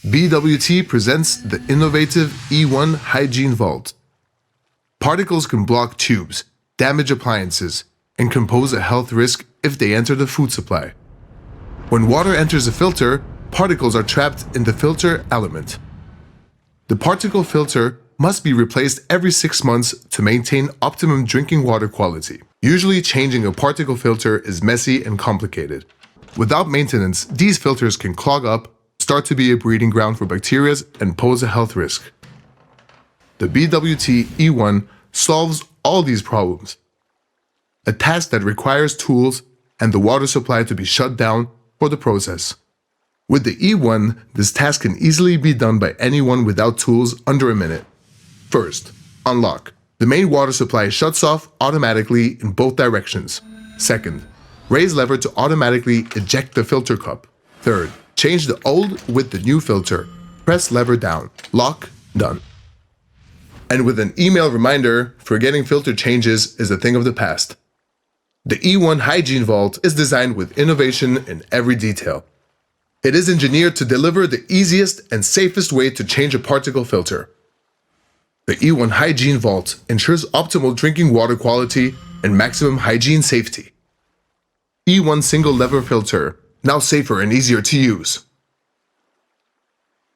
BWT presents the innovative E1 Hygiene Vault. Particles can block tubes, damage appliances, and can pose a health risk if they enter the food supply. When water enters a filter, particles are trapped in the filter element. The particle filter must be replaced every 6 months to maintain optimum drinking water quality. Usually, changing a particle filter is messy and complicated. Without maintenance, these filters can clog up, start to be a breeding ground for bacteria, and pose a health risk. The BWT E1 solves all these problems. A task that requires tools and the water supply to be shut down for the process. With the E1, this task can easily be done by anyone without tools under a minute. First, unlock. The main water supply shuts off automatically in both directions. Second, raise lever to automatically eject the filter cup. Third, change the old with the new filter. Press lever down. Lock. Done. And with an email reminder, forgetting filter changes is a thing of the past. The E1 Hygiene Vault is designed with innovation in every detail. It is engineered to deliver the easiest and safest way to change a particle filter. The E1 Hygiene Vault ensures optimal drinking water quality and maximum hygiene safety. E1 single-level filter, now safer and easier to use.